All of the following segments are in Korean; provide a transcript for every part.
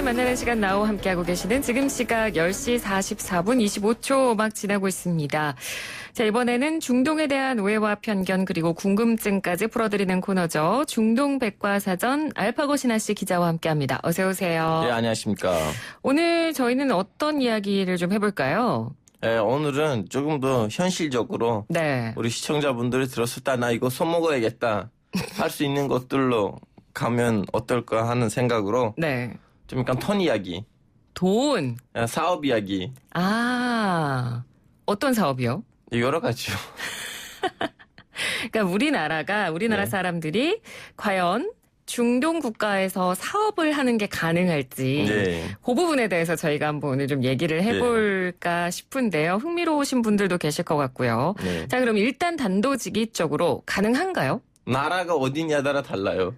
만나는 시간 나우 함께하고 계시는 지금 시각 10시 44분 25초 막 지나고 있습니다. 자, 이번에는 중동에 대한 오해와 편견 그리고 궁금증까지 풀어드리는 코너죠. 중동 백과사전 알파고 신하 씨 기자와 함께합니다. 어서 오세요. 네, 안녕하십니까. 오늘 저희는 어떤 이야기를 좀 해볼까요? 네, 오늘은 조금 더 현실적으로 네. 우리 시청자분들이 들었을 때 나 이거 써먹어야겠다 할 수 있는 것들로 가면 어떨까 하는 생각으로 네. 좀 약간 톤 이야기, 돈. 사업 이야기. 아, 어떤 사업이요? 여러 가지요. 그러니까 우리나라 네. 사람들이 과연 중동 국가에서 사업을 하는 게 가능할지 네. 그 부분에 대해서 저희가 한번 오늘 좀 얘기를 해볼까 싶은데요. 흥미로우신 분들도 계실 것 같고요. 네. 자, 그럼 일단 단도직입적으로 가능한가요? 나라가 어디냐에 따라 달라요.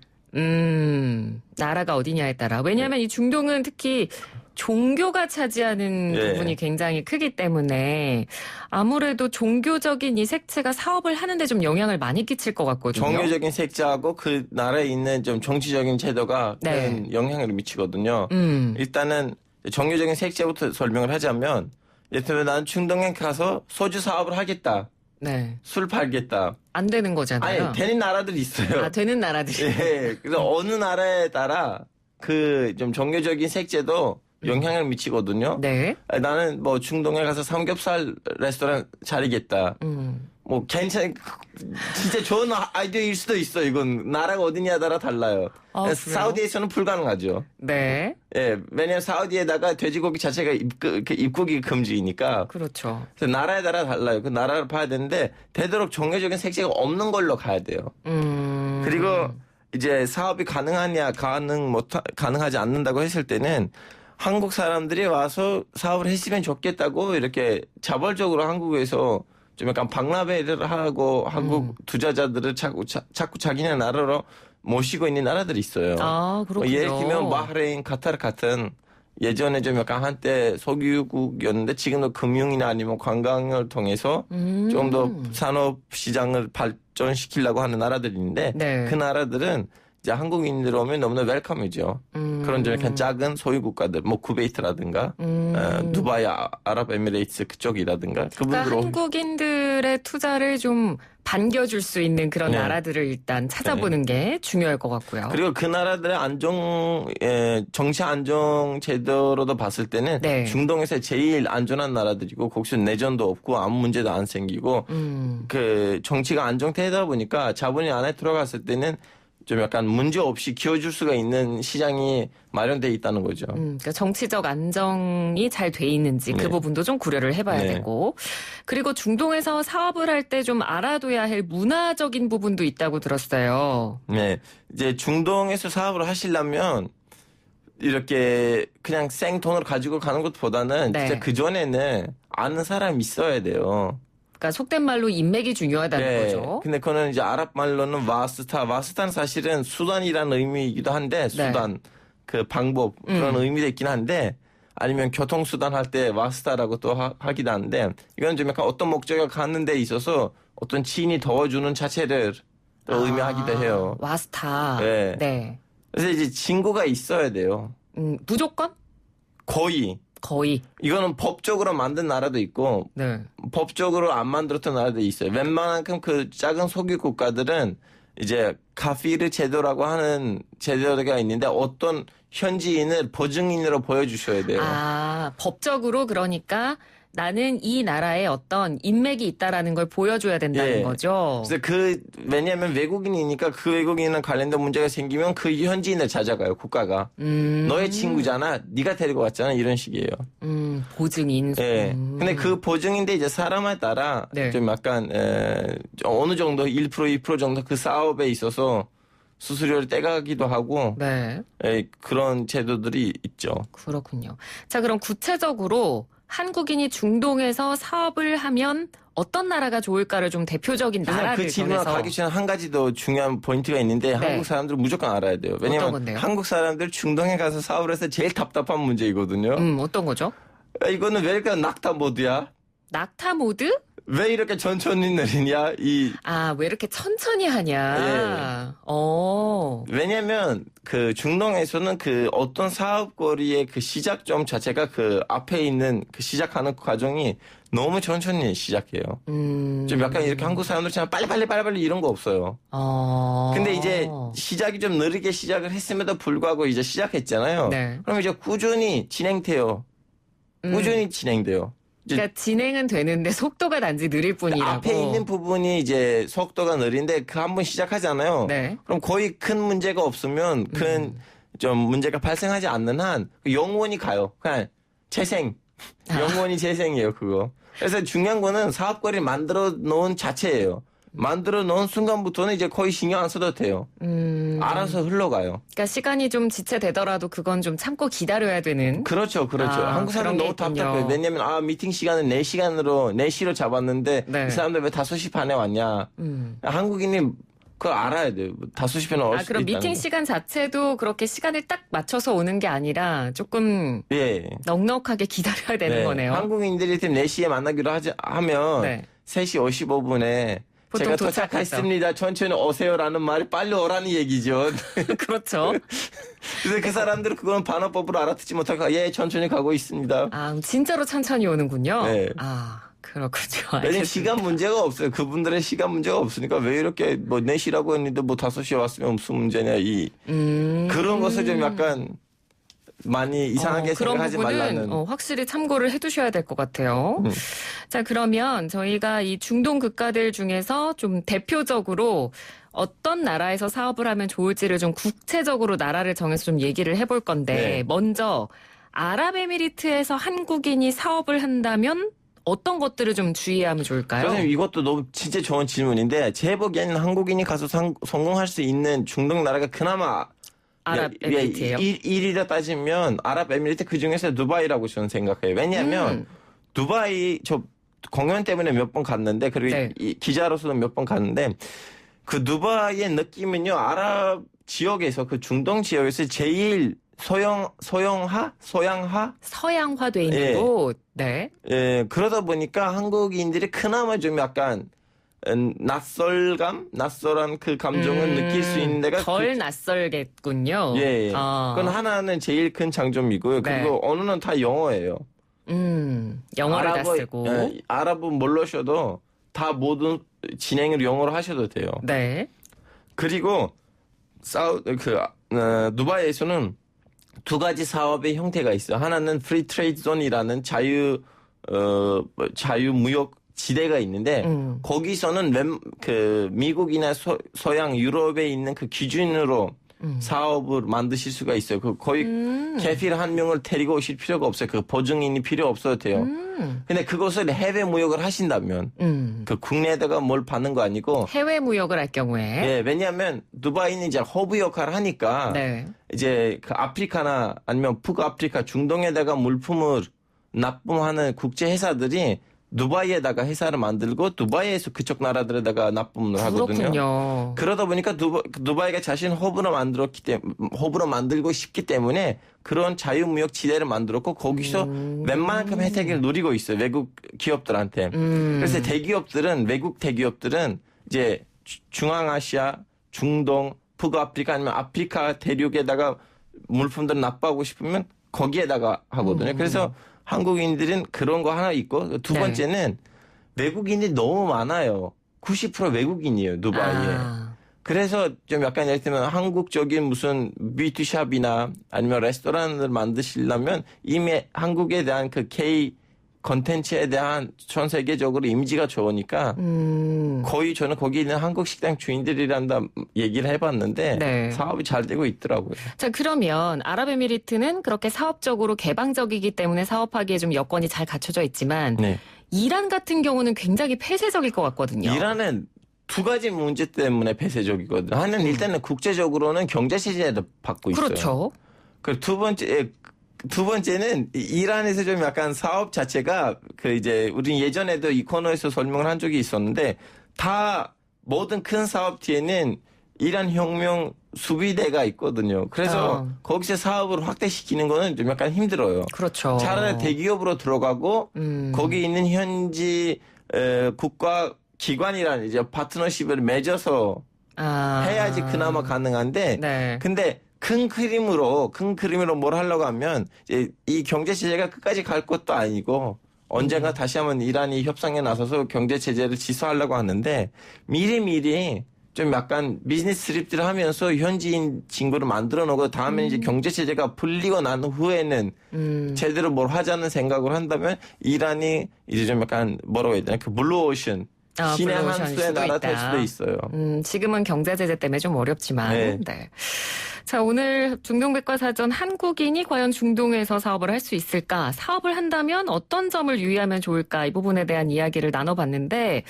나라가 어디냐에 따라. 왜냐하면 이 중동은 특히 종교가 차지하는 네. 부분이 굉장히 크기 때문에 아무래도 종교적인 이 색채가 사업을 하는데 좀 영향을 많이 끼칠 것 같거든요. 종교적인 색채하고 그 나라에 있는 좀 정치적인 제도가 네. 큰 영향을 미치거든요. 일단은 종교적인 색채부터 설명을 하자면 예를 들면 나는 중동에 가서 소주 사업을 하겠다. 네. 술 팔겠다. 안 되는 거잖아요. 아니, 되는 나라들이 있어요. 아, 되는 나라들이. 예. 그래서 어느 나라에 따라 그 좀 종교적인 색채도 영향을 미치거든요. 네. 아니, 나는 뭐 중동에 가서 삼겹살 레스토랑 차리겠다. 뭐 진짜 좋은 아이디어일 수도 있어. 이건 나라가 어디냐에 따라 달라요. 아, 그래요? 사우디에서는 불가능하죠. 네. 예, 왜냐면 사우디에다가 돼지고기 자체가 입국이 금지이니까. 그렇죠. 그래서 나라에 따라 달라요. 그 나라를 봐야 되는데 되도록 종교적인 색채가 없는 걸로 가야 돼요. 그리고 이제 사업이 가능하지 않는다고 했을 때는 한국 사람들이 와서 사업을 했으면 좋겠다고 이렇게 자발적으로 한국에서 좀 약간 박람회를 하고 한국 투자자들을 자꾸 자기네 나라로 모시고 있는 나라들이 있어요. 아, 그렇군요. 예를 들면 바흐레인, 카타르 같은 예전에 좀 약간 한때 석유국이었는데 지금도 금융이나 아니면 관광을 통해서 좀 더 산업 시장을 발전시키려고 하는 나라들이 있는데 네. 그 나라들은 이제 한국인들 오면 너무나 웰컴이죠. 그런 좀 약간 작은 소유 국가들, 뭐 쿠베이트라든가 두바이, 아랍에미레이트 그쪽이라든가 그러니까 그분들 한국인들의 투자를 좀 반겨줄 수 있는 그런 네. 나라들을 일단 찾아보는 게 중요할 것 같고요. 그리고 그 나라들의 정치 안정 제도로도 봤을 때는 네. 중동에서 제일 안전한 나라들이고 거기서 내전도 없고 아무 문제도 안 생기고 그 정치가 안정되다 보니까 자본이 안에 들어갔을 때는 좀 약간 문제 없이 키워줄 수가 있는 시장이 마련돼 있다는 거죠. 그러니까 정치적 안정이 잘 돼 있는지 그 네. 부분도 좀 고려를 해봐야 네. 되고, 그리고 중동에서 사업을 할 때 좀 알아둬야 할 문화적인 부분도 있다고 들었어요. 네, 이제 중동에서 사업을 하시려면 이렇게 그냥 생돈을 가지고 가는 것보다는 네. 진짜 그 전에는 아는 사람이 있어야 돼요. 그러니까 속된 말로 인맥이 중요하다는 거죠. 근데 그거는 이제 아랍 말로는 와스타는 사실은 수단이라는 의미이기도 한데 수단 그 방법 그런 의미도 있긴 한데 아니면 교통수단 할 때 와스타라고 또 하기도 하는데 이건 좀 약간 어떤 목적을 갖는 데 있어서 어떤 지인이 도와주는 자체를 또 의미하기도 해요. 와스타. 네. 네. 그래서 이제 친구가 있어야 돼요. 무조건? 거의. 이거는 법적으로 만든 나라도 있고 네. 법적으로 안 만들었던 나라도 있어요. 웬만큼 그 작은 소규 국가들은 이제 카피르 제도라고 하는 제도가 있는데 어떤 현지인을 보증인으로 보여주셔야 돼요. 아, 법적으로 그러니까 나는 이 나라에 어떤 인맥이 있다라는 걸 보여줘야 된다는 예. 거죠. 그래서 왜냐하면 외국인이니까 그 외국인이랑 관련된 문제가 생기면 그 현지인을 찾아가요, 국가가. 너의 친구잖아, 네가 데리고 왔잖아, 이런 식이에요. 보증인. 예. 근데 그 보증인데 이제 사람에 따라 네. 좀 약간 어느 정도 1% 2% 정도 그 사업에 있어서 수수료를 떼가기도 하고 네. 그런 제도들이 있죠. 그렇군요. 자, 그럼 구체적으로 한국인이 중동에서 사업을 하면 어떤 나라가 좋을까를 좀 대표적인 나라를 그 질문 정해서. 가기 전에 한 가지 더 중요한 포인트가 있는데 한국 사람들은 무조건 알아야 돼요. 어떤 왜냐하면 건데요? 한국 사람들 중동에 가서 사업을 해서 제일 답답한 문제이거든요. 어떤 거죠? 이거는 왜 이렇게 낙타 모드야? 낙타 모드? 왜 이렇게 천천히 느리냐? 왜 이렇게 천천히 하냐? 왜냐면 그 중동에서는 그 어떤 사업거리의 그 시작점 자체가 그 앞에 있는 그 시작하는 과정이 너무 천천히 시작해요. 좀 약간 이렇게 한국 사람들처럼 빨리 이런 거 없어요. 근데 이제 시작이 좀 느리게 시작을 했음에도 불구하고 이제 시작했잖아요. 네. 그럼 이제 꾸준히 진행돼요. 꾸준히 진행돼요. 그러니까 진행은 되는데 속도가 단지 느릴 뿐이라고. 앞에 있는 부분이 이제 속도가 느린데 그 한 번 시작하잖아요. 네. 그럼 거의 큰 문제가 없으면 좀 문제가 발생하지 않는 한 영원히 가요. 그냥 재생. 영원히 재생이에요, 그거. 그래서 중요한 거는 사업거리를 만들어 놓은 자체예요. 만들어 놓은 순간부터는 이제 거의 신경 안 써도 돼요. 알아서 흘러가요. 그러니까 시간이 좀 지체되더라도 그건 좀 참고 기다려야 되는. 그렇죠. 한국 사람 너무 답답해요. 왜냐면 미팅 시간은 4시로 잡았는데 네. 이 사람들 왜 5시 반에 왔냐. 한국인이 그걸 알아야 돼요. 5시 반에 올 수도 그럼 있다는 미팅 거. 시간 자체도 그렇게 시간을 딱 맞춰서 오는 게 아니라 조금 넉넉하게 기다려야 되는 거네요. 한국인들이 지금 4시에 만나기로 하면 네. 3시 55분에 보통 제가 도착하죠. 도착했습니다. 천천히 오세요라는 말이 빨리 오라는 얘기죠. 그렇죠. 근데 그 사람들은 그건 반어법으로 알아듣지 못하고 천천히 가고 있습니다. 진짜로 천천히 오는군요. 네. 그렇군요. 왜냐면 알겠습니다. 시간 문제가 없어요. 그분들의 시간 문제가 없으니까 왜 이렇게 4시라고 했는데 5시에 왔으면 무슨 문제냐. 그런 것을 좀 약간 많이 이상하게 생각하지 그런 부분은 말라는. 확실히 참고를 해두셔야 될 것 같아요. 자, 그러면 저희가 이 중동 국가들 중에서 좀 대표적으로 어떤 나라에서 사업을 하면 좋을지를 좀 구체적으로 나라를 정해서 좀 얘기를 해볼 건데 먼저 아랍에미리트에서 한국인이 사업을 한다면 어떤 것들을 좀 주의해야 하면 좋을까요? 선생님 이것도 너무 진짜 좋은 질문인데 제 보기에는 한국인이 가서 성공할 수 있는 중동 나라가 그나마 아랍에미리트예요. 1위라 따지면 아랍에미리트 그중에서 두바이라고 저는 생각해요. 왜냐하면 두바이 저 공연 때문에 몇 번 갔는데 그리고 기자로서도 몇 번 갔는데 그 두바이의 느낌은요. 아랍 지역에서 그 중동 지역에서 제일 서양화돼 있는 곳. 네. 그러다 보니까 한국인들이 그나마 좀 약간 낯설한 그 감정을 느낄 수 있는 데가 덜 낯설겠군요. 그건 하나는 제일 큰 장점이고요. 그리고 언어는 다 영어예요. 영어를 다 쓰고. 아랍은 모르셔도 다 모든 진행을 영어로 하셔도 돼요. 네. 그리고 두바이에서는 두 가지 사업의 형태가 있어요. 하나는 프리 트레이드 존이라는 자유무역 지대가 있는데 거기서는 미국이나 서양 유럽에 있는 그 기준으로 사업을 만드실 수가 있어요. 거의 캐필 한 명을 데리고 오실 필요가 없어요. 그 보증인이 필요 없어도 돼요. 근데 그것을 해외 무역을 하신다면 그 국내에다가 뭘 받는 거 아니고 해외 무역을 할 경우에 왜냐하면 두바이는 이제 허브 역할을 하니까 이제 그 아프리카나 아니면 북아프리카 중동에다가 물품을 납품하는 국제 회사들이 두바이에다가 회사를 만들고 두바이에서 그쪽 나라들에다가 납품을 하거든요. 그렇군요. 그러다 보니까 두바이가 자신 허브로 만들고 싶기 때문에 그런 자유무역 지대를 만들었고 거기서 웬만큼 혜택을 누리고 있어요. 외국 기업들한테. 그래서 외국 대기업들은 이제 중앙아시아, 중동, 북아프리카 아니면 아프리카 대륙에다가 물품들을 납부하고 싶으면 거기에다가 하거든요. 그래서 한국인들은 그런 거 하나 있고 두 번째는 외국인이 너무 많아요. 90% 외국인이에요. 두바이에. 그래서 좀 약간 예를 들면 한국적인 무슨 뷰티샵이나 아니면 레스토랑을 만드시려면 이미 한국에 대한 그 K 컨텐츠에 대한 전 세계적으로 이미지가 좋으니까 거의 저는 거기 있는 한국 식당 주인들이란다 얘기를 해봤는데 사업이 잘 되고 있더라고요. 자, 그러면 아랍에미리트는 그렇게 사업적으로 개방적이기 때문에 사업하기에 좀 여건이 잘 갖춰져 있지만 이란 같은 경우는 굉장히 폐쇄적일 것 같거든요. 이란은 두 가지 문제 때문에 폐쇄적이거든요. 하나는 일단은 국제적으로는 경제 제재를 받고 있어요. 그렇죠. 그리고 두 번째는 이란에서 좀 약간 사업 자체가 우린 예전에도 이 코너에서 설명을 한 적이 있었는데 다 모든 큰 사업 뒤에는 이란 혁명 수비대가 있거든요. 그래서 거기서 사업을 확대시키는 거는 좀 약간 힘들어요. 그렇죠. 차라리 대기업으로 들어가고 거기 있는 현지 국가 기관이라는 이제 파트너십을 맺어서 해야지 그나마 가능한데 네. 근데 큰 그림으로 뭘 하려고 하면 이제 이 경제 체제가 끝까지 갈 것도 아니고 언젠가 다시 한번 이란이 협상에 나서서 경제 체제를 지수하려고 하는데 미리 좀 약간 비즈니스 트립들을 하면서 현지인 친구를 만들어 놓고 다음에 이제 경제 체제가 풀리고 난 후에는 제대로 뭘 하자는 생각을 한다면 이란이 이제 좀 약간 뭐라고 해야 되나 그 블루오션 신의 한 수의 나라 될 수도 있어요. 지금은 경제 제재 때문에 좀 어렵지만. 네. 네. 자, 오늘 중동백과사전 한국인이 과연 중동에서 사업을 할 수 있을까? 사업을 한다면 어떤 점을 유의하면 좋을까? 이 부분에 대한 이야기를 나눠봤는데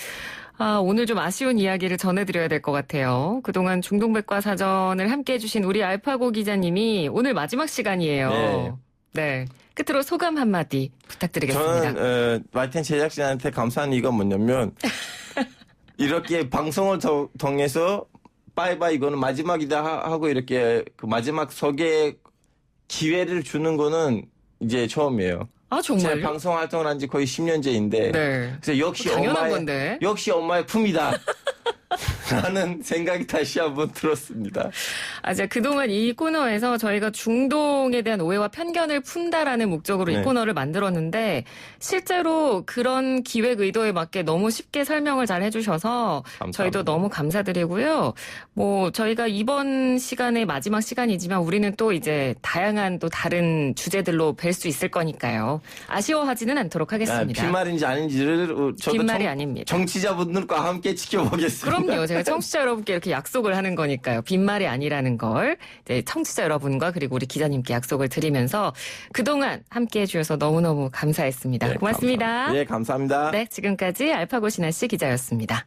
오늘 좀 아쉬운 이야기를 전해드려야 될 것 같아요. 그동안 중동백과사전을 함께해 주신 우리 알파고 기자님이 오늘 마지막 시간이에요. 네. 네. 끝으로 소감 한마디 부탁드리겠습니다. 저는 YTN 제작진한테 감사한 이유가 뭐냐면 이렇게 방송을 통해서 빠이빠이 이거는 마지막이다 하고 이렇게 그 마지막 소개 기회를 주는 거는 이제 처음이에요. 아, 제가 정말요? 방송 활동을 한 지 거의 10년째인데 네. 그래서 역시 엄마의 품이다. 라는 생각이 다시 한번 들었습니다. 제가 그동안 이 코너에서 저희가 중동에 대한 오해와 편견을 푼다라는 목적으로 네. 이 코너를 만들었는데 실제로 그런 기획 의도에 맞게 너무 쉽게 설명을 잘 해주셔서 감사합니다. 저희도 너무 감사드리고요. 뭐 저희가 이번 시간의 마지막 시간이지만 우리는 또 이제 다양한 또 다른 주제들로 뵐 수 있을 거니까요. 아쉬워하지는 않도록 하겠습니다. 빈말인지 아닌지를 저도 빈말이 아닙니다. 정치자분들과 함께 지켜보겠습니다. 그럼요. 제가 청취자 여러분께 이렇게 약속을 하는 거니까요. 빈말이 아니라는 걸 이제 청취자 여러분과 그리고 우리 기자님께 약속을 드리면서 그동안 함께해 주셔서 너무너무 감사했습니다. 네, 고맙습니다. 감사합니다. 예, 감사합니다. 네, 지금까지 알파고 신하 씨 기자였습니다.